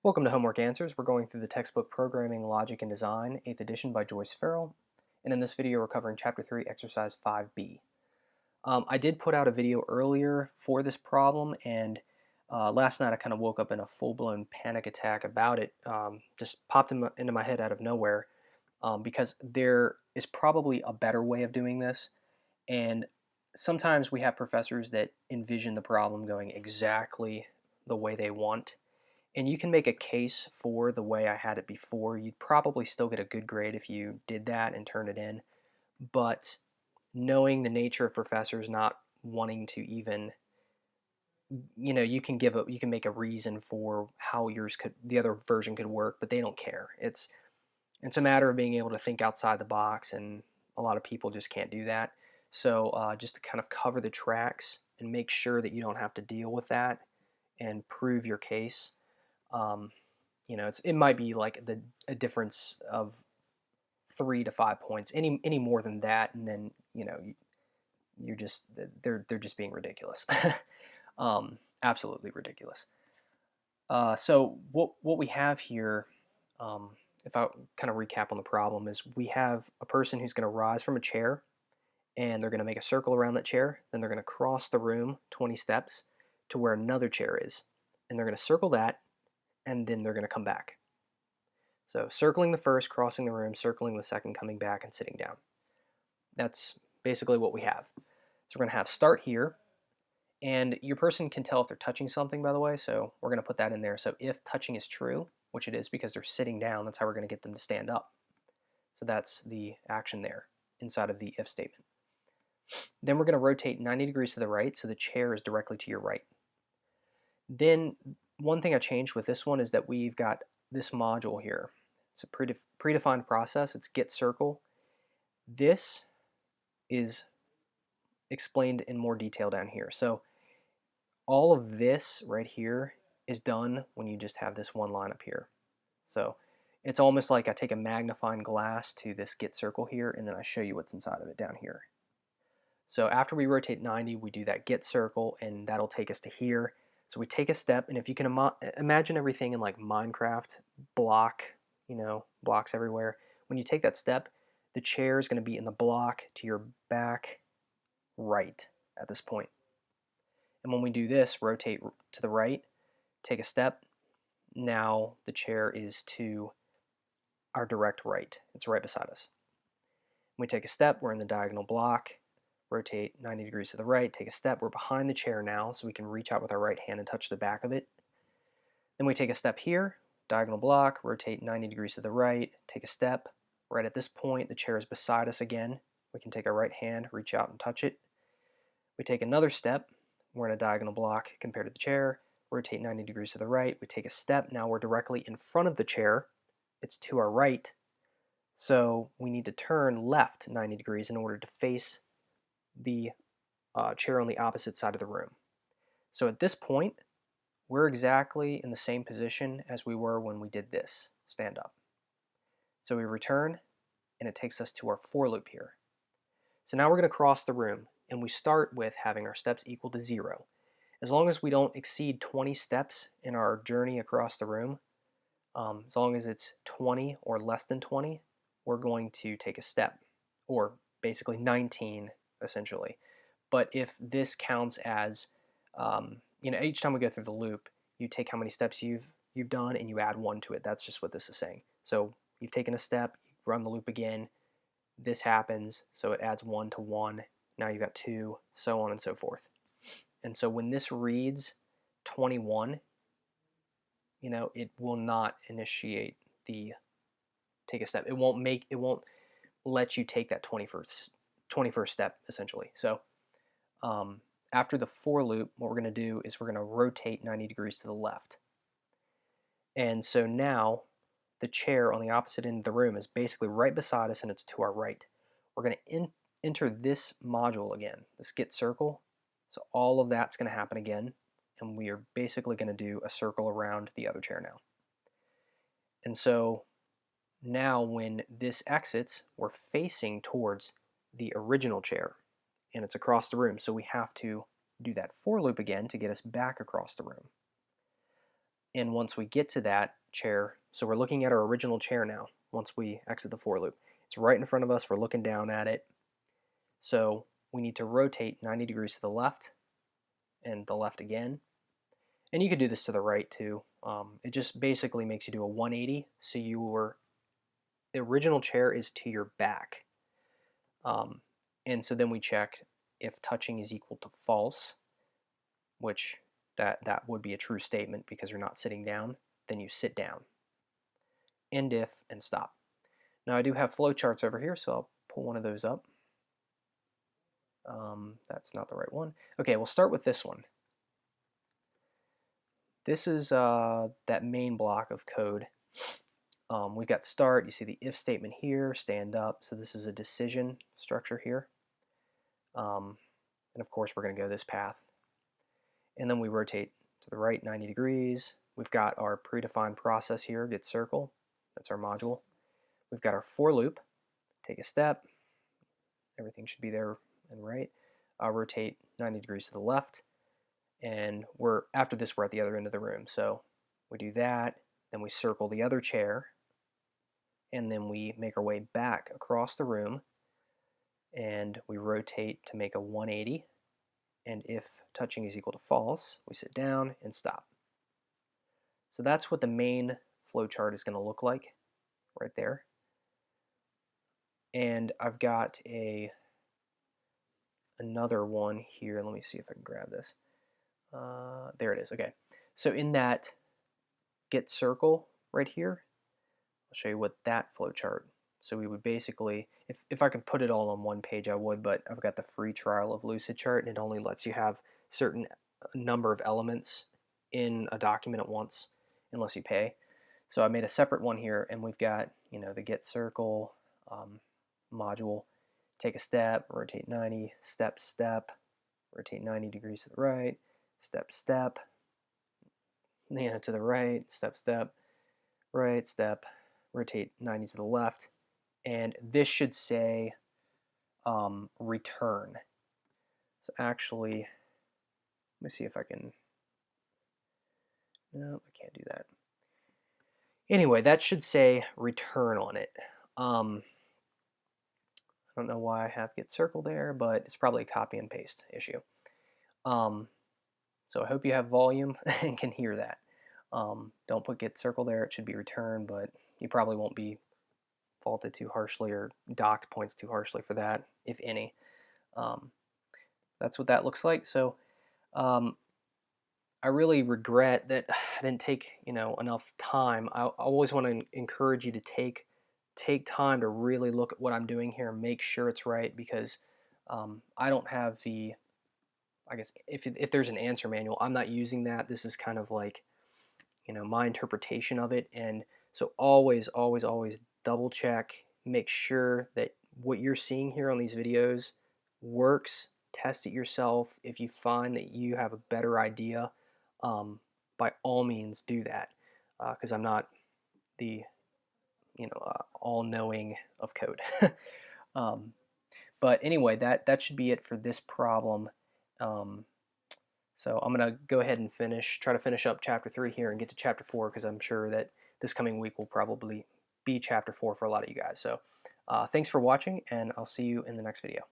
Welcome to Homework Answers. We're going through the textbook Programming, Logic, and Design, 8th edition by Joyce Farrell. And in this video, we're covering Chapter 3, Exercise 5B. I did put out a video earlier for this problem, and last night I kind of woke up in a full-blown panic attack about it. Just popped into my head out of nowhere because there is probably a better way of doing this. And sometimes we have professors that envision the problem going exactly the way they want. And you can make a case for the way I had it before. You'd probably still get a good grade if you did that and turned it in. But knowing the nature of professors not wanting to even, you can make a reason for how the other version could work, but they don't care. It's a matter of being able to think outside the box, and a lot of people just can't do that. So just to kind of cover the tracks and make sure that you don't have to deal with that and prove your case. Um, it might be like a difference of 3 to 5 points. Any more than that, and then you're just they're just being ridiculous. Absolutely ridiculous. So what we have here, if I kind of recap on the problem, is we have a person who's going to rise from a chair, and they're going to make a circle around that chair. Then they're going to cross the room 20 steps to where another chair is, and they're going to circle that, and then they're going to come back. So circling the first, crossing the room, circling the second, coming back, and sitting down. That's basically what we have. So we're going to have start here, and your person can tell if they're touching something, by the way, so we're going to put that in there. So if touching is true, which it is because they're sitting down, that's how we're going to get them to stand up. So that's the action there inside of the if statement. Then we're going to rotate 90 degrees to the right, so the chair is directly to your right. Then one thing I changed with this one is that we've got this module here. It's a predefined process. It's get circle. This is explained in more detail down here. So all of this right here is done when you just have this one line up here. So it's almost like I take a magnifying glass to this get circle here, and then I show you what's inside of it down here. So after we rotate 90, we do that get circle, and that'll take us to here. So we take a step, and if you can imagine everything in like Minecraft, blocks everywhere. When you take that step, the chair is going to be in the block to your back right at this point. And when we do this, rotate to the right, take a step, now the chair is to our direct right. It's right beside us. When we take a step, we're in the diagonal block, rotate 90 degrees to the right, take a step, we're behind the chair now, so we can reach out with our right hand and touch the back of it. Then we take a step here, diagonal block, rotate 90 degrees to the right, take a step. Right at this point, the chair is beside us again. We can take our right hand, reach out and touch it. We take another step, we're in a diagonal block compared to the chair, rotate 90 degrees to the right, we take a step, now we're directly in front of the chair, it's to our right, so we need to turn left 90 degrees in order to face the chair on the opposite side of the room. So at this point, we're exactly in the same position as we were when we did this, stand up. So we return, and it takes us to our for loop here. So now we're going to cross the room, and we start with having our steps equal to 0. As long as we don't exceed 20 steps in our journey across the room, as long as it's 20 or less than 20, we're going to take a step, or basically 19 essentially. But if this counts as, each time we go through the loop, you take how many steps you've done and you add 1 to it. That's just what this is saying. So you've taken a step, you run the loop again, this happens, so it adds 1 to 1. Now you've got 2, so on and so forth. And so when this reads 21, it will not initiate the take a step. It won't let you take that 21st step essentially. So after the for loop, what we're going to do is we're going to rotate 90 degrees to the left. And so now the chair on the opposite end of the room is basically right beside us, and it's to our right. We're going to enter this module again, this get circle. So all of that's going to happen again, and we are basically going to do a circle around the other chair now. And so now when this exits, we're facing towards the original chair, and it's across the room, so we have to do that for loop again to get us back across the room. And once we get to that chair, so we're looking at our original chair now, once we exit the for loop. It's right in front of us, we're looking down at it. So we need to rotate 90 degrees to the left and the left again. And you could do this to the right too. It just basically makes you do a 180, so your original chair is to your back. And so then we check if touching is equal to false, which that would be a true statement because you're not sitting down. Then you sit down. End if and stop. Now I do have flowcharts over here, so I'll pull one of those up. That's not the right one. Okay, we'll start with this one. This is that main block of code. We've got start, you see the if statement here, stand up, so this is a decision structure here. And of course we're going to go this path. And then we rotate to the right 90 degrees. We've got our predefined process here, get circle, that's our module. We've got our for loop, take a step, everything should be there and right. Rotate 90 degrees to the left, and after this we're at the other end of the room. So we do that, then we circle the other chair, and then we make our way back across the room, and we rotate to make a 180, and if touching is equal to false, we sit down and stop. So that's what the main flowchart is going to look like right there. And I've got another one here. Let me see if I can grab this. There it is. Okay. So in that get circle right here, I'll show you what that flowchart. So we would basically, if I could put it all on one page, I would, but I've got the free trial of Lucidchart, and it only lets you have certain number of elements in a document at once, unless you pay. So I made a separate one here, and we've got, the get circle module, take a step, rotate 90, step, step, rotate 90 degrees to the right, step, step, to the right, step, step, right, step, rotate 90 to the left, and this should say return. So actually, let me see if I can, no, I can't do that. Anyway, that should say return on it. I don't know why I have get circle there, but it's probably a copy and paste issue. So I hope you have volume and can hear that. Don't put get circle there, it should be return, but you probably won't be faulted too harshly or docked points too harshly for that, if any. That's what that looks like. So I really regret that I didn't take enough time. I always want to encourage you to take time to really look at what I'm doing here and make sure it's right, because I don't have the, I guess if there's an answer manual, I'm not using that. This is kind of like my interpretation of it, and so always double check, make sure that what you're seeing here on these videos works. Test it yourself. If you find that you have a better idea, by all means do that, because I'm not the all-knowing of code. But anyway, that should be it for this problem. So I'm going to go ahead and try to finish up chapter 3 here and get to chapter 4, because I'm sure that this coming week will probably be chapter 4 for a lot of you guys. So thanks for watching, and I'll see you in the next video.